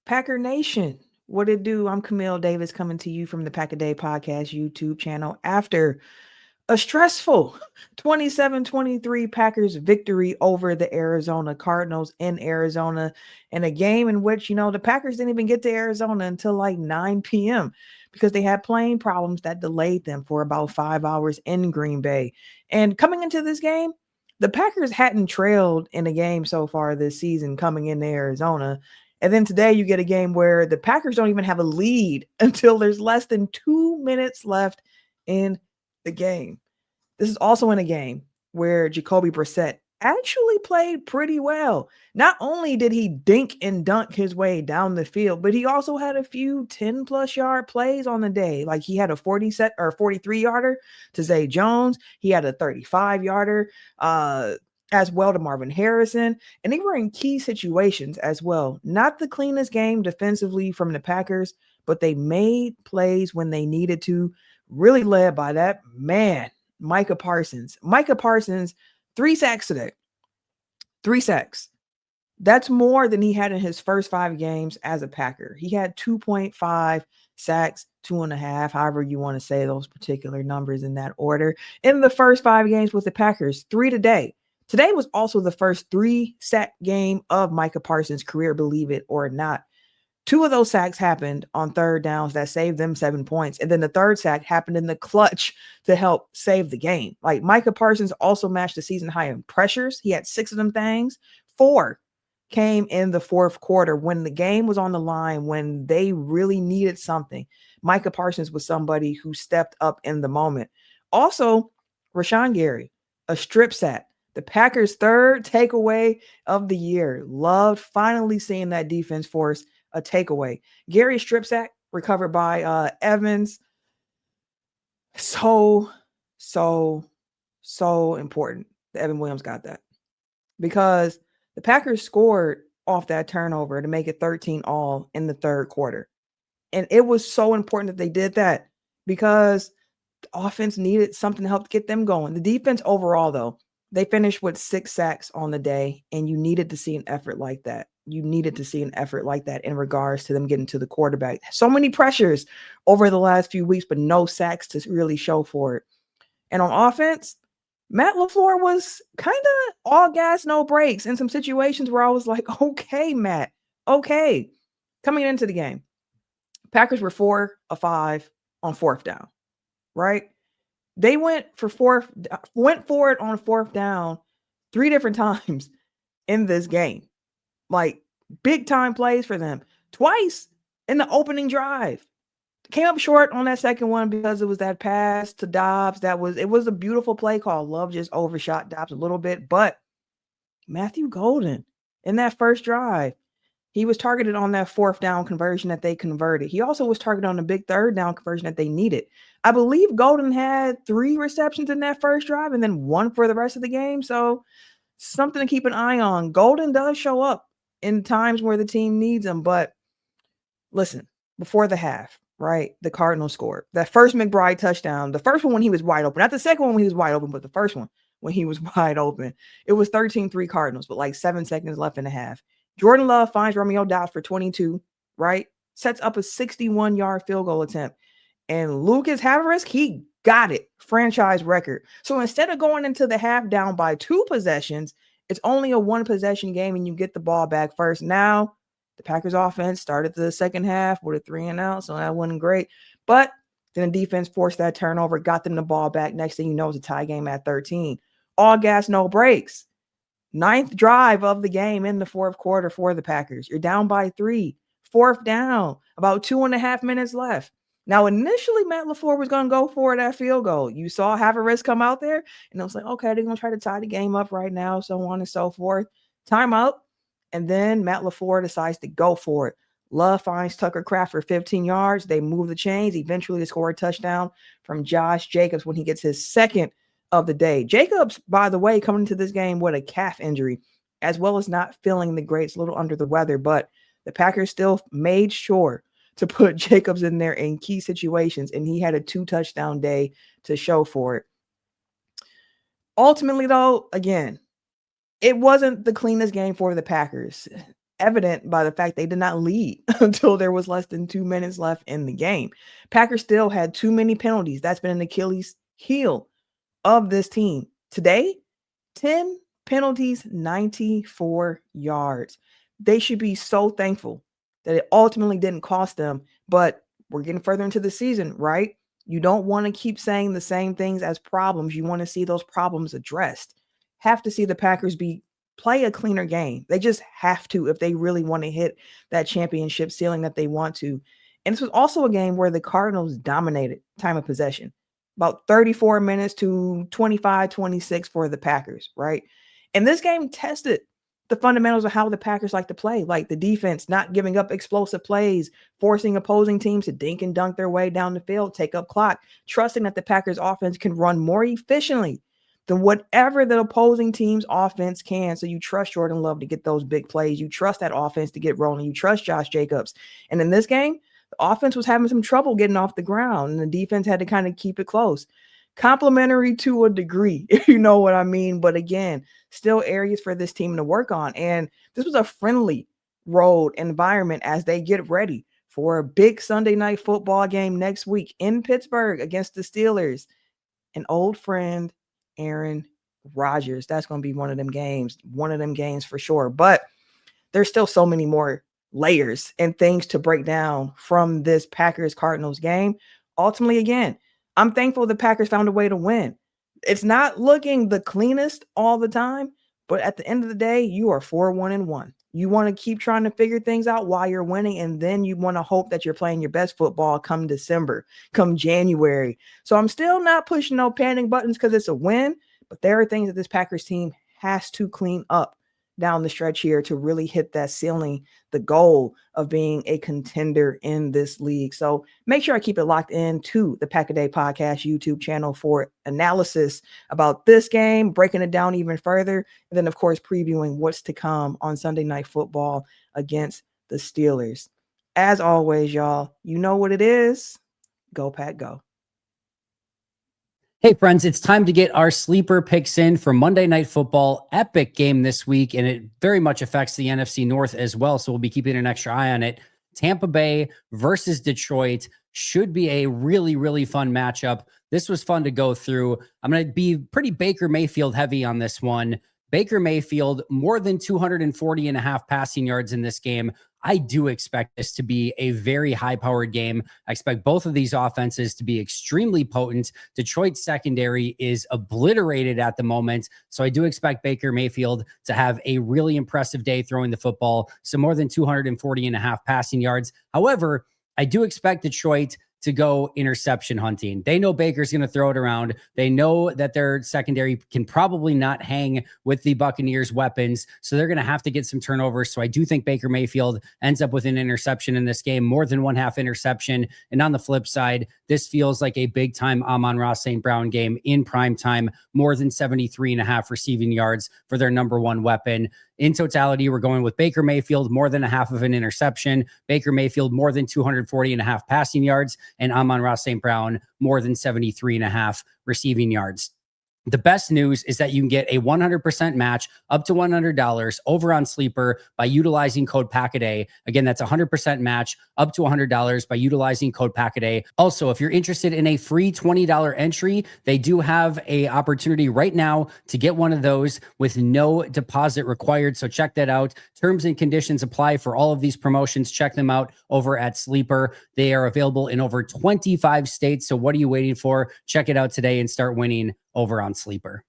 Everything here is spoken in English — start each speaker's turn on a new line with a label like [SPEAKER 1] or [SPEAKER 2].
[SPEAKER 1] Packer Nation, what it do? I'm Camille Davis coming to you from the Pack a Day Podcast YouTube channel after a stressful 27-23 Packers victory over the Arizona Cardinals in Arizona, in a game in which, the Packers didn't even get to Arizona until like 9 p.m. because they had plane problems that delayed them for about 5 hours in Green Bay. And coming into this game, the Packers hadn't trailed in a game so far this season coming into Arizona. And then today you get a game where the Packers don't even have a lead until there's less than 2 minutes left in the game. This is also in a game where Jacoby Brissett actually played pretty well. Not only did he dink and dunk his way down the field, but he also had a few 10+ yard plays on the day. Like he had a 43 yarder to Zay Jones. He had a 35 yarder as well to Marvin Harrison. And they were in key situations as well. Not the cleanest game defensively from the Packers, but they made plays when they needed to, really led by that man, Micah Parsons. Micah Parsons, 3 sacks today. 3 sacks. That's more than he had in his first 5 games as a Packer. He had 2.5 sacks, 2.5, however you want to say those particular numbers in that order, in the first 5 games with the Packers. 3 today. Today was also the first 3-sack game of Micah Parsons' career, believe it or not. 2 of those sacks happened on third downs that saved them 7 points. And then the third sack happened in the clutch to help save the game. Like Micah Parsons also matched the season high in pressures. He had 6 of them things. 4 came in the fourth quarter when the game was on the line, when they really needed something. Micah Parsons was somebody who stepped up in the moment. Also, Rashawn Gary, a strip sack. The Packers' third takeaway of the year. Loved finally seeing that defense force a takeaway. Gary strip sack recovered by Evans. So important that Evan Williams got that, because the Packers scored off that turnover to make it 13-all in the third quarter. And it was so important that they did that because the offense needed something to help get them going. The defense overall, though, they finished with 6 sacks on the day, and you needed to see an effort like that. You needed to see an effort like that in regards to them getting to the quarterback. So many pressures over the last few weeks, but no sacks to really show for it. And on offense, Matt LaFleur was kind of all gas, no brakes in some situations where I was like, okay, Matt, okay. Coming into the game, Packers were 4 of 5 on fourth down, right? They went for it on fourth down 3 different times in this game. Like big time plays for them. Twice in the opening drive. Came up short on that second one because it was that pass to Dobbs. It was a beautiful play call. Love just overshot Dobbs a little bit, but Matthew Golden in that first drive, he was targeted on that fourth down conversion that they converted. He also was targeted on the big third down conversion that they needed. I believe Golden had 3 receptions in that first drive and then 1 for the rest of the game. So something to keep an eye on. Golden does show up in times where the team needs him. But listen, before the half, right, the Cardinals scored. That first McBride touchdown, the first one when he was wide open, not the second one when he was wide open, but the first one when he was wide open. It was 13-3 Cardinals, but like 7 seconds left in the half. Jordan Love finds Romeo Doubs for 22, right? Sets up a 61-yard field goal attempt. And Lucas Havarisk, he got it. Franchise record. So instead of going into the half down by 2 possessions, it's only a 1-possession game and you get the ball back first. Now, the Packers offense started the second half with a 3-and-out, so that wasn't great. But then the defense forced that turnover, got them the ball back. Next thing you know, it's a tie game at 13. All gas, no breaks. 9th drive of the game in the fourth quarter for the Packers. You're down by 3. 4th down, about 2.5 minutes left. Now, initially, Matt LaFleur was going to go for that field goal. You saw Havarisk come out there, and it was like, okay, they're going to try to tie the game up right now, so on and so forth. Timeout, and then Matt LaFleur decides to go for it. Love finds Tucker Kraft for 15 yards. They move the chains. Eventually, they score a touchdown from Josh Jacobs when he gets his second of the day. Jacobs, by the way, coming into this game with a calf injury, as well as not feeling the great, a little under the weather, but the Packers still made sure to put Jacobs in there in key situations, and he had a 2-touchdown day to show for it. Ultimately, though, again, it wasn't the cleanest game for the Packers. evident by the fact they did not lead until there was less than 2 minutes left in the game. Packers still had too many penalties. That's been an Achilles heel of this team. Today, 10 penalties, 94 yards. They should be so thankful that it ultimately didn't cost them, but we're getting further into the season, right? You don't want to keep saying the same things as problems. You want to see those problems addressed. Have to see the Packers play a cleaner game. They just have to if they really want to hit that championship ceiling that they want to. And this was also a game where the Cardinals dominated time of possession. About 34 minutes to 25-26 for the Packers, right? And this game tested the fundamentals of how the Packers like to play, like the defense not giving up explosive plays, forcing opposing teams to dink and dunk their way down the field, take up clock, trusting that the Packers offense can run more efficiently than whatever the opposing team's offense can. So you trust Jordan Love to get those big plays. You trust that offense to get rolling. You trust Josh Jacobs. And in this game, the offense was having some trouble getting off the ground, and the defense had to kind of keep it close. Complimentary to a degree, if you know what I mean. But again, still areas for this team to work on. And this was a friendly road environment as they get ready for a big Sunday night football game next week in Pittsburgh against the Steelers. An old friend, Aaron Rodgers. That's going to be one of them games for sure. But there's still so many more layers and things to break down from this Packers-Cardinals game. Ultimately, again, I'm thankful the Packers found a way to win. It's not looking the cleanest all the time, but at the end of the day, you are 4-1-1. You want to keep trying to figure things out while you're winning, and then you want to hope that you're playing your best football come December, come January. So I'm still not pushing no panic buttons because it's a win, but there are things that this Packers team has to clean up down the stretch here to really hit that ceiling, the goal of being a contender in this league. So make sure I keep it locked in to the Pack a Day Podcast YouTube channel for analysis about this game, breaking it down even further, and then, of course, previewing what's to come on Sunday Night Football against the Steelers. As always, y'all, you know what it is. Go Pack, go.
[SPEAKER 2] Hey friends, it's time to get our sleeper picks in for Monday Night Football. Epic game this week, and it very much affects the NFC North as well, so we'll be keeping an extra eye on it. Tampa Bay versus Detroit should be a really, really fun matchup. This was fun to go through. I'm going to be pretty Baker Mayfield heavy on this one. Baker Mayfield, more than 240.5 passing yards in this game. I do expect this to be a very high-powered game. I expect both of these offenses to be extremely potent. Detroit's secondary is obliterated at the moment, so I do expect Baker Mayfield to have a really impressive day throwing the football, so more than 240.5 passing yards. However, I do expect Detroit to go interception hunting. They know Baker's going to throw it around. They know that their secondary can probably not hang with the Buccaneers' weapons, so they're going to have to get some turnovers. So I do think Baker Mayfield ends up with an interception in this game, more than 1/2 interception. And on the flip side, this feels like a big-time Amon-Ra St. Brown game in prime time, more than 73.5 receiving yards for their number one weapon. In totality, we're going with Baker Mayfield, more than 1/2 of an interception, Baker Mayfield, more than 240.5 passing yards, and Amon-Ra St. Brown, more than 73.5 receiving yards. The best news is that you can get a 100% match up to $100 over on Sleeper by utilizing code PACKADAY. Again, that's a 100% match up to $100 by utilizing code PACKADAY. Also, if you're interested in a free $20 entry, they do have a opportunity right now to get one of those with no deposit required. So check that out. Terms and conditions apply for all of these promotions. Check them out over at Sleeper. They are available in over 25 states. So what are you waiting for? Check it out today and start winning over on Sleeper.